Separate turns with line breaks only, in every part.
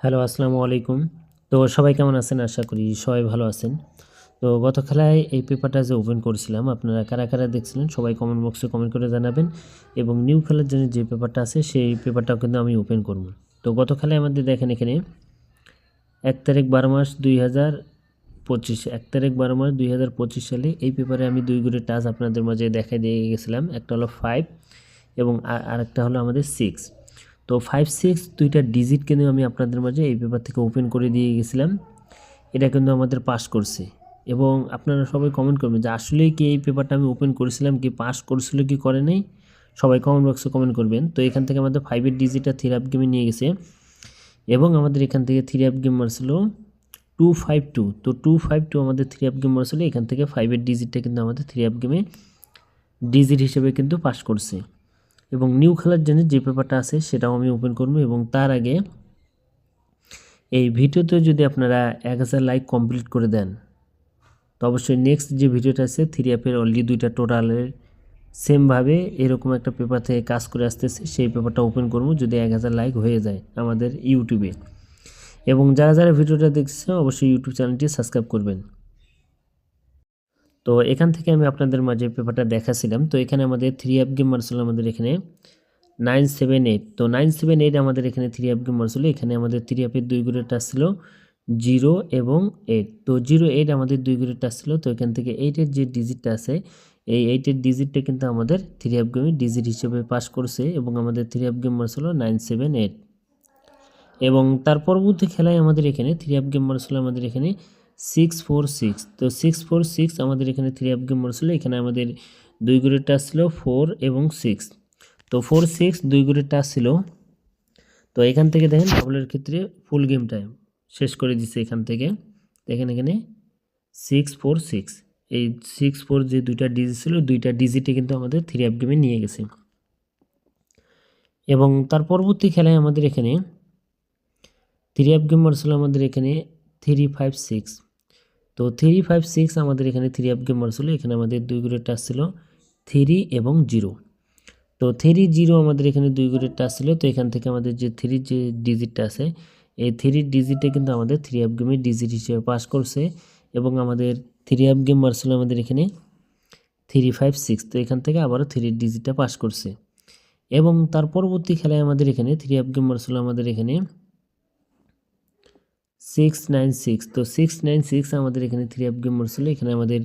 Hello, আসসালামু আলাইকুম। তো সবাই কেমন আছেন? আশা করি সবাই ভালো আছেন। তো গত খেলায় এই পেপারটা যে ওপেন করেছিলাম, আপনারা কারা, কারা দেখছিলেন সবাই কমেন্ট বক্সে কমেন্ট করে জানাবেন এবং নিউ খেলার জন্য যে পেপারটা আছে সেই পেপারটাও কিন্তু আমি ওপেন করব। তো গত খেলায় আমাদের দেখেন এখানে ১ তারিখ ১২ মাস ২০২৫ ১ তারিখ ১২ মাস ২০২৫ সালে এই পেপারে আমি ২ গুণের টাচ আপনাদের মাঝে দেখাই দিয়ে গেছিলাম। একটা হলো 5 এবং আরেকটা হলো আমাদের 6। তো 5, 6 দুইটা ডিজিট কিন্তু আমি আপনাদের মাঝে এই পেপার থেকে ওপেন করে দিয়ে গেছিলাম। এটা কিন্তু আমাদের পাস করছে এবং আপনারা সবাই কমেন্ট করবেন যে আসলেই কি এই পেপারটা আমি ওপেন করেছিলাম কি পাস করছিল কি করে নাই, সবাই কমেন্ট বক্সে কমেন্ট করবেন। তো এখান থেকে আমাদের 5 এর ডিজিটটা 3 আপ গেমে নিয়ে গেছে এবং আমাদের এখান থেকে 3 আপ গেম মারছিল 252। তো 252 আমাদের 3 আপ গেম মারছিল, এখান থেকে 5 এর ডিজিটটা কিন্তু আমাদের 3 আপ গেমে ডিজিট হিসেবে কিন্তু পাস করছে। এবং নিউ খেলার জন্য যে পেপারটা আছে সেটাও আমি ওপেন করব এবং তার আগে এই ভিডিওতে যদি আপনারা 1000 লাইক কমপ্লিট করে দেন তো অবশ্যই নেক্সট যে ভিডিওটা আছে 3 অ্যাপের অলরেডি দুইটা টোটালের সেমভাবে এরকম একটা পেপার থেকে কাজ করে আসতেছে, সেই পেপারটা ওপেন করব যদি 1000 লাইক হয়ে যায় আমাদের ইউটিউবে। এবং যারা যারা ভিডিওটা দেখছেন অবশ্যই ইউটিউব চ্যানেলটি সাবস্ক্রাইব করবেন। তো এখান থেকে আমি আপনাদের মাঝে পেপারটা দেখাছিলাম। তো এখানে আমাদের 3 অ্যাপ গেম মারছিল আমাদের এখানে 978। তো 978 আমাদের এখানে 3 অ্যাপ গেম মারছিল। এখানে আমাদের 3 অ্যাপের 2 গ্রেড টাচ ছিল 0 এবং 8। তো 0, 8 আমাদের 2 গ্রেড টাচ ছিল। তো এখান থেকে 8 এর যে ডিজিটটা আছে এই 8 এর ডিজিটটা কিন্তু আমাদের 3 অ্যাপ গেমে ডিজিট হিসেবে পাস করছে এবং আমাদের 3 অ্যাপ গেম মারছিল 978। এবং তার পরবর্তী খেলায় আমাদের এখানে 3 অ্যাপ গেম মারছিল আমাদের এখানে 646। তো 646 আমাদের এখানে 3 অ্যাপ গেম মারছিল। এখানে আমাদের 2 গ্রেড টাচ ছিল 4 এবং 6। তো 4, 6 2 গ্রেড টাচ ছিল। তো এখান থেকে দেখেন ডাবলের ক্ষেত্রে ফুল গেম টাইম শেষ করে দিচ্ছে এখান থেকে। দেখেন এখানে 646, এই 64 যে দুইটা ডিজিট ছিল দুইটা ডিজিটে কিন্তু আমাদের 3 অ্যাপ গেমে নিয়ে গেছে। এবং তার পরবর্তী খেলায় আমাদের এখানে 3 অ্যাপ গেম মারছিল আমাদের এখানে 356। তো 356 আমাদের এখানে 3 অ্যাপ গেম মারছিল। এখানে আমাদের 2 গ্রেড টাচ ছিল 3 এবং 0। তো 3, 0 আমাদের এখানে 2 গ্রেড টাচ ছিল। তো এখান থেকে আমাদের যে 3 যে ডিজিটটা আছে এই 3 ডিজিটে কিন্তু আমাদের 3 অ্যাপ গেমে ডিজিট হিসেবে পাস করছে এবং আমাদের 3 অ্যাপ গেম মারছিল আমাদের এখানে 356। তো এখান থেকে আবারও 3 ডিজিটটা পাস করছে। এবং তার পরবর্তী খেলায় আমাদের এখানে 3 অ্যাপ গেম মারছিল আমাদের এখানে 696। তো 696 আমাদের এখানে 3 অ্যাপ গেম মারছিল। এখানে আমাদের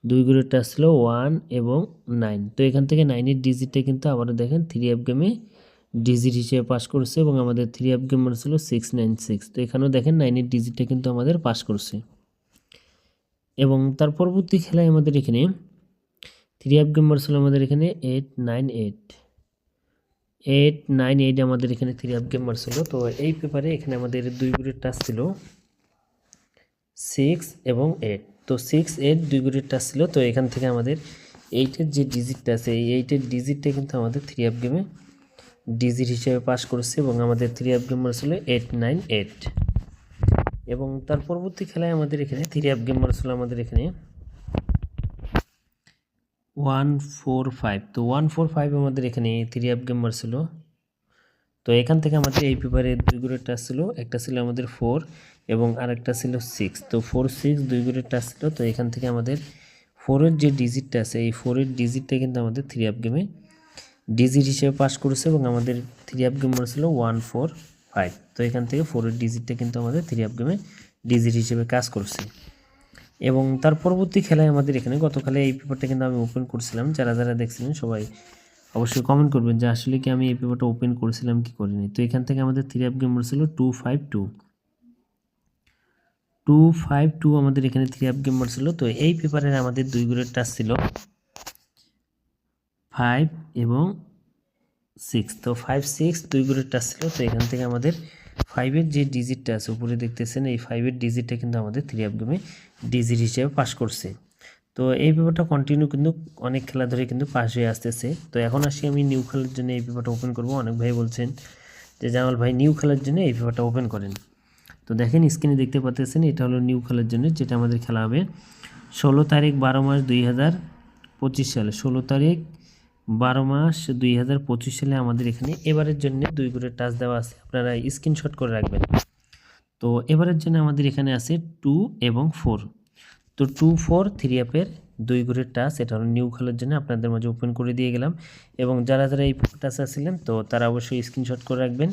2 গ্রেড টাচ ছিল 1 এবং 9। তো এখান থেকে 9 এর ডিজিটটা কিন্তু আবারও দেখেন 3 অ্যাপ গেমে ডিজিট হিসেবে পাস করছে এবং আমাদের 3 অ্যাপ গেম মারছিল 696। তো এখানেও দেখেন 9 এর ডিজিটটা কিন্তু আমাদের পাস করছে। এবং তার পরবর্তী খেলায় আমাদের এখানে 3 অ্যাপ গেম মারছিল আমাদের এখানে 898। 898 আমাদের এখানে 3 অ্যাপ গেম মারছিল। তো এই পেপারে এখানে আমাদের 2 গ্রেড টাচ ছিল 6 এবং 8। তো 6, 8 2 গ্রেড টাচ ছিল। তো এখান থেকে আমাদের 8 এর যে ডিজিটটা আছে এই 8 এর ডিজিটটা কিন্তু আমাদের 3 অ্যাপ গেমে ডিজিট হিসেবে পাস করেছে এবং আমাদের 3 অ্যাপ গেম মারছিল 898। এবং তার পরবর্তী খেলায় আমাদের এখানে 3 অ্যাপ গেম মারছিল আমাদের এখানে 145। তো 145 আমাদের এখানে 3 অ্যাপ গেম মারছিল। তো এখান থেকে আমাদের এই পেপারে 2 গ্রেড টাচ ছিল, একটা ছিল আমাদের 4 এবং আরেকটা ছিল 6। তো 4, 6 2 গ্রেড টাচ ছিল। তো এখান থেকে আমাদের 4 এর যে ডিজিটটা আছে এই 4 এর ডিজিটটা কিন্তু আমাদের 3 অ্যাপ গেমে ডিজিট হিসেবে পাস করেছে এবং আমাদের 3 অ্যাপ গেম ছিল 145। তো এখান থেকে 4 এর ডিজিটটা কিন্তু আমাদের 3 অ্যাপ গেমে ডিজিট হিসেবে কাজ করছে। এবং তার পরবর্তী খেলায় আমাদের এখানে গত খেলায় এই পেপারটা কিন্তু আমি ওপেন করছিলাম। যারা যারা দেখছিলেন সবাই অবশ্যই কমেন্ট করবেন যে আসলে কি আমি এই পেপারটা ওপেন করেছিলাম কি করিনি। তো এখান থেকে আমাদের 3 অ্যাপ গেম ছিল 252। 252 আমাদের এখানে 3 অ্যাপ গেম ছিল। তো এই পেপারের আমাদের 2 গ্রেড টাচ ছিল 5 এবং 6। তো 5, 6 2 গ্রেড টাচ ছিল। তো এখান থেকে আমাদের 5 এর যে ডিজিটটা আছে উপরে দেখতেছেন এই 5 এর ডিজিটটা কিন্তু আমাদের 3 অ্যাপ গেমে ডিজিট হিসেবে পাস করছে। তো এই পেপারটা কন্টিনিউ কিন্তু অনেক খেলা ধরে কিন্তু পাস হয়ে আসতেছে। তো এখন আসি আমি নিউ খেলার জন্য এই পেপারটা ওপেন করব। অনেক ভাই বলছেন যে জামাল ভাই নিউ খেলার জন্য এই পেপারটা ওপেন করেন। তো দেখেন স্ক্রিনে দেখতে পাচ্ছেন এটা হলো নিউ খেলার জন্য, যেটা আমাদের খেলা হবে 16 তারিখ 12 মাস 2025 সালে। 16 তারিখ 12 মাস 2025 সালে আমাদের এখানে এবারের জন্য 2 করে টাচ দেওয়া আছে, আপনারা স্ক্রিনশট করে রাখবেন। তো এবারের জন্য আমাদের এখানে আছে 2 এবং 4। তো 2 4 3 অ্যাপের 2 ঘরের টাচ, এটা হলো নিউ খেলার জন্য আপনাদের মাঝে ওপেন করে দিয়ে গেলাম। এবং যারা যারা এই টাচ আসছিলেন তো তারা অবশ্যই স্ক্রিনশট করে রাখবেন।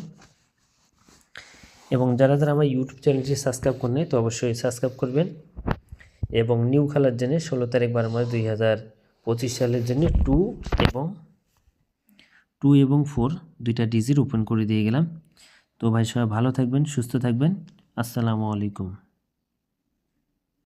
এবং যারা যারা আমার ইউটিউব চ্যানেলটি সাবস্ক্রাইব করেন তো অবশ্যই সাবস্ক্রাইব করবেন। এবং নিউ খেলার জন্য 16 তারিখ 12 মাস 2025 সালের জন্য 2 এবং 4 দুইটা ডিজিট ওপেন করে দিয়ে গেলাম। তো ভাই সবাই ভালো থাকবেন, সুস্থ থাকবেন। আসসালামু আলাইকুম।